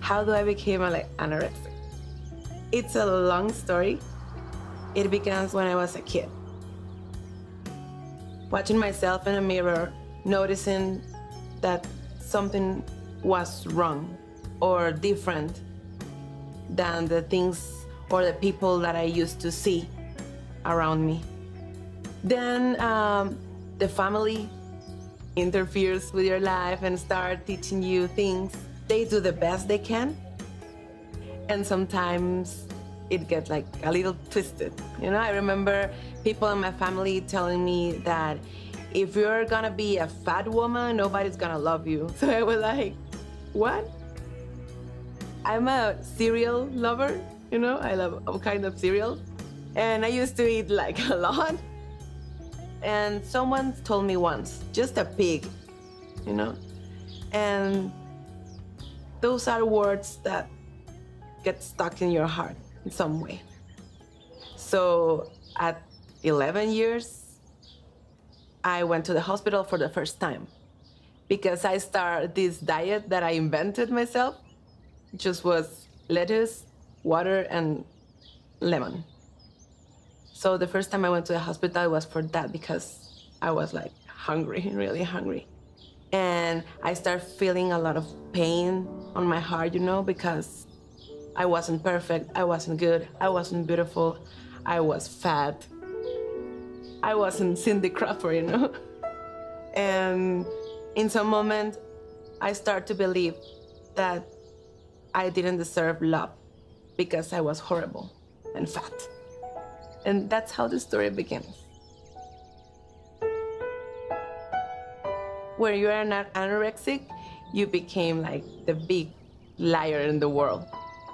How do I become anorexic? It's a long story. It begins when I was a kid. Watching myself in a mirror, noticing that something was wrong or different than the things or the people that I used to see around me. Then the family interferes with your life and start teaching you things. They do the best they can, and sometimes it gets like a little twisted. You know, I remember people in my family telling me that if you're gonna be a fat woman, nobody's gonna love you. So I was like, what? I'm a cereal lover, you know, I love all kinds of cereals. And I used to eat like a lot. And someone told me once, just a pig, you know? And those are words that get stuck in your heart in some way. So at 11 years, I went to the hospital for the first time because I started this diet that I invented myself. It just was lettuce, water, and lemon. So the first time I went to the hospital was for that because I was like hungry, really hungry. And I started feeling a lot of pain on my heart, you know, because I wasn't perfect, I wasn't good, I wasn't beautiful, I was fat. I wasn't Cindy Crawford, you know? And in some moment, I started to believe that I didn't deserve love because I was horrible and fat. And that's how the story begins. When you are not anorexic, you became like the big liar in the world,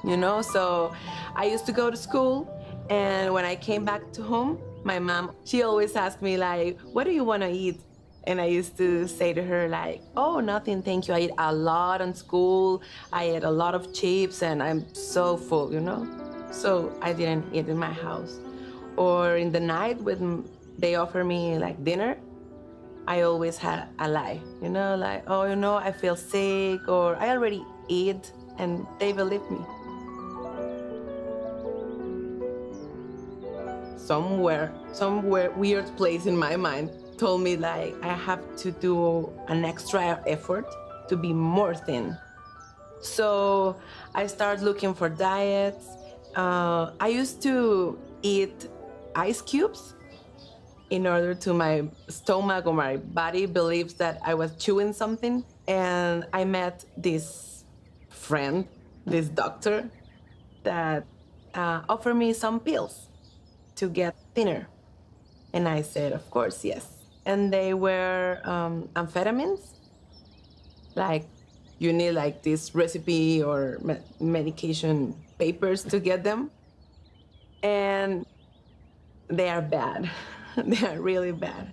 you know? So I used to go to school, and when I came back to home, my mom, she always asked me like, what do you want to eat? And I used to say to her like, oh, nothing, thank you. I eat a lot in school. I ate a lot of chips and I'm so full, you know? So I didn't eat in my house. Or in the night when they offer me like dinner, I always had a lie, you know, like, oh, you know, I feel sick, or I already eat, and they believe me. Somewhere weird place in my mind told me like I have to do an extra effort to be more thin. So I started looking for diets. I used to eat ice cubes in order to my stomach or my body believes that I was chewing something. And I met this friend, this doctor, that offered me some pills to get thinner. And I said, of course, yes. And they were amphetamines. Like, you need like this recipe or medication papers to get them. And they are bad. They are really bad.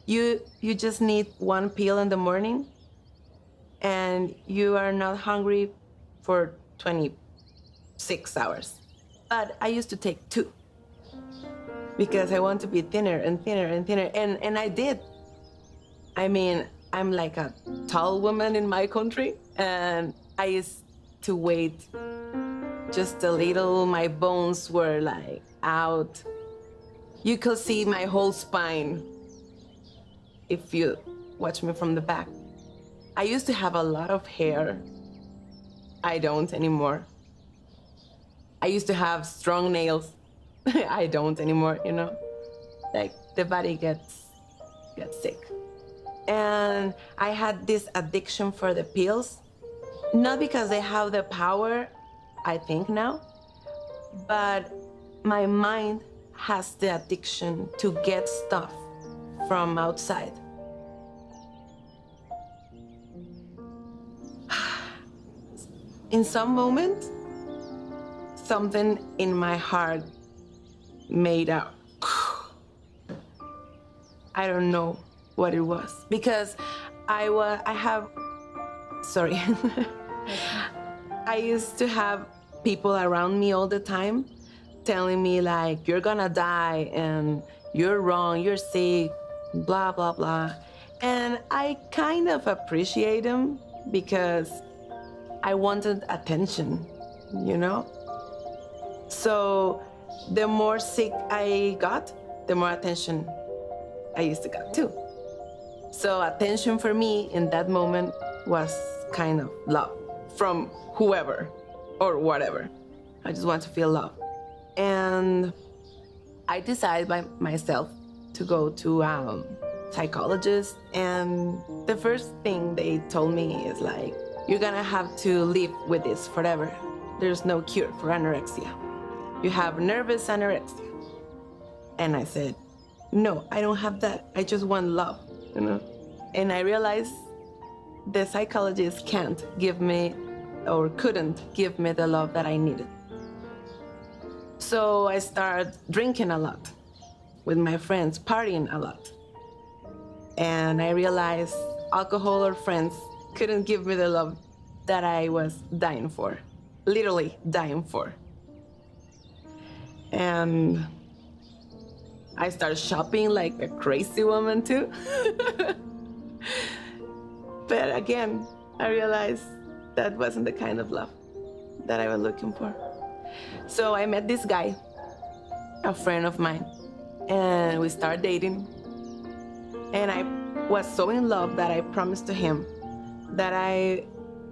You just need one pill in the morning, and you are not hungry for 26 hours. But I used to take 2 because I want to be thinner and thinner and thinner, and I did. I mean, I'm like a tall woman in my country, and I used to weigh just a little. My bones were like out. You could see my whole spine if you watch me from the back. I used to have a lot of hair. I don't anymore. I used to have strong nails. I don't anymore, you know? Like, the body gets sick. And I had this addiction for the pills, not because they have the power, I think now, but my mind has the addiction to get stuff from outside. In some moment, something in my heart made a I don't know what it was, because I used to have people around me all the time telling me like, you're gonna die and you're wrong, you're sick, blah, blah, blah. And I kind of appreciate them because I wanted attention, you know? So the more sick I got, the more attention I used to get too. So attention for me in that moment was kind of love from whoever or whatever. I just want to feel love. And I decided by myself to go to psychologist, and the first thing they told me is like, you're gonna have to live with this forever. There's no cure for anorexia. You have nervous anorexia. And I said, no, I don't have that. I just want love, you know? And I realized the psychologist can't give me or couldn't give me the love that I needed. So I started drinking a lot with my friends, partying a lot. And I realized alcohol or friends couldn't give me the love that I was dying for, literally dying for. And I started shopping like a crazy woman too. But again, I realized that wasn't the kind of love that I was looking for. So I met this guy, a friend of mine, and we started dating. And I was so in love that I promised to him that I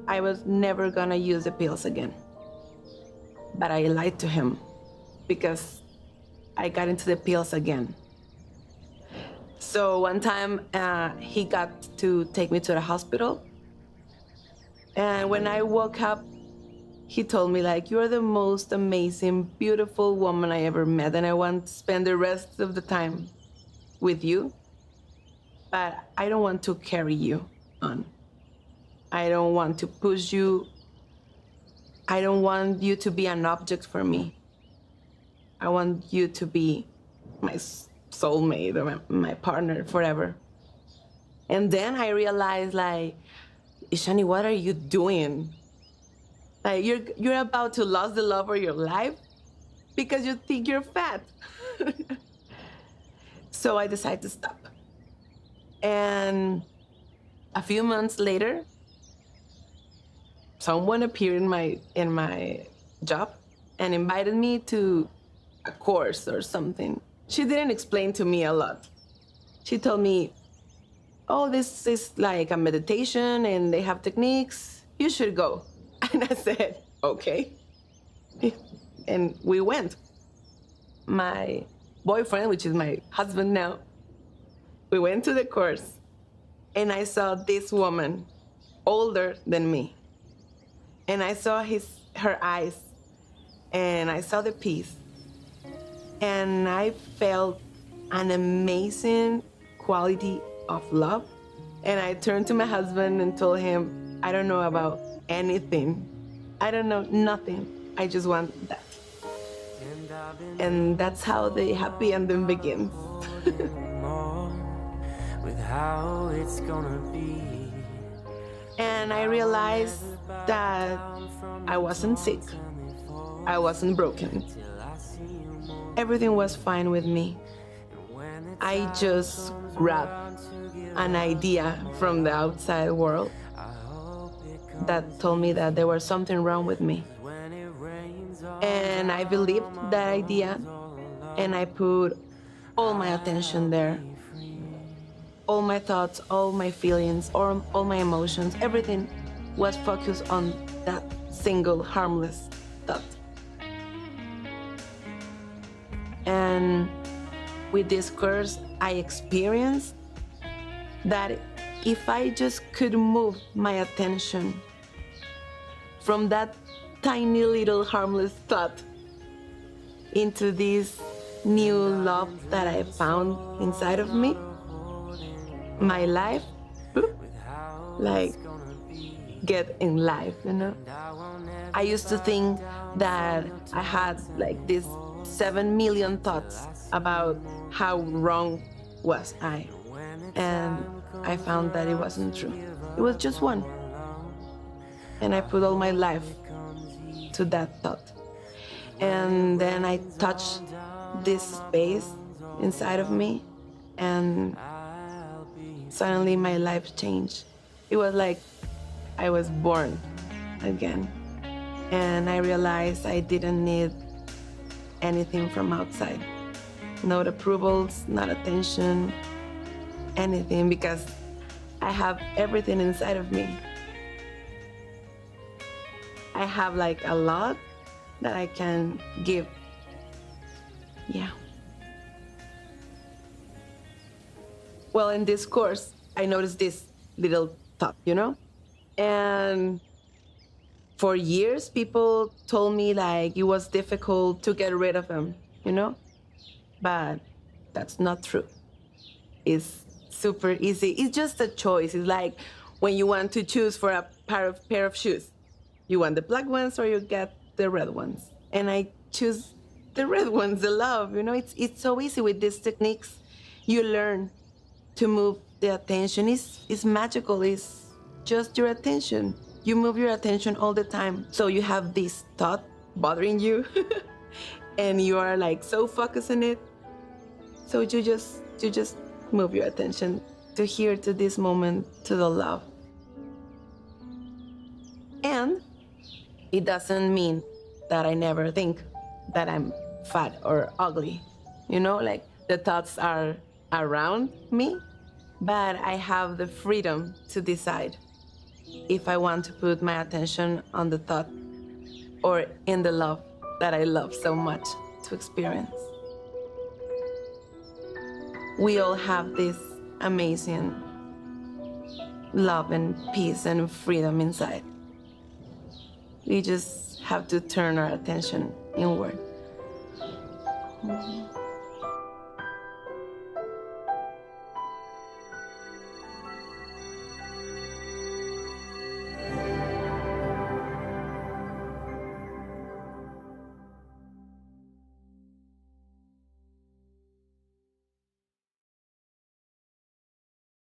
was never gonna use the pills again. But I lied to him because I got into the pills again. So one time he got to take me to the hospital. And when I woke up, he told me like, you're the most amazing, beautiful woman I ever met, and I want to spend the rest of the time with you, but I don't want to carry you on. I don't want to push you. I don't want you to be an object for me. I want you to be my soulmate or my partner forever. And then I realized like, Ishani, what are you doing? Like you're about to lose the love of your life because you think you're fat. So I decided to stop. And a few months later, someone appeared in my job and invited me to a course or something. She didn't explain to me a lot. She told me, oh, this is like a meditation and they have techniques. You should go. And I said, okay. And we went. My boyfriend, which is my husband now, we went to the course and I saw this woman older than me. And I saw her eyes and I saw the peace. And I felt an amazing quality of love. And I turned to my husband and told him, I don't know about anything. I don't know nothing. I just want that. And that's how the happy ending begins. With how it's gonna be. And I realized that I wasn't sick. I wasn't broken. Everything was fine with me. I just grabbed an idea from the outside world that told me that there was something wrong with me. And I believed that idea, and I put all my attention there. All my thoughts, all my feelings, all my emotions, everything was focused on that single harmless thought. And with this course, I experienced that if I just could move my attention from that tiny little harmless thought into this new love that I found inside of me, my life, like, get in life, you know? I used to think that I had like these 7 million thoughts about how wrong was I. And I found that it wasn't true. It was just one. And I put all my life to that thought. And then I touched this space inside of me, and suddenly my life changed. It was like I was born again. And I realized I didn't need anything from outside. Not approvals, not attention, anything, because I have everything inside of me. I have like a lot that I can give. Yeah. Well, in this course, I noticed this little thought, And for years, people told me like it was difficult to get rid of them. But that's not true. It's super easy. It's just a choice. It's like when you want to choose for a pair of shoes. You want the black ones or you get the red ones. And I choose the red ones, the love. It's so easy with these techniques. You learn to move the attention. It's magical. It's just your attention. You move your attention all the time. So you have this thought bothering you and you are like so focused on it. So you just move your attention to here, to this moment, to the love. And it doesn't mean that I never think that I'm fat or ugly. Like the thoughts are around me, but I have the freedom to decide if I want to put my attention on the thought or in the love that I love so much to experience. We all have this amazing love and peace and freedom inside. We just have to turn our attention inward.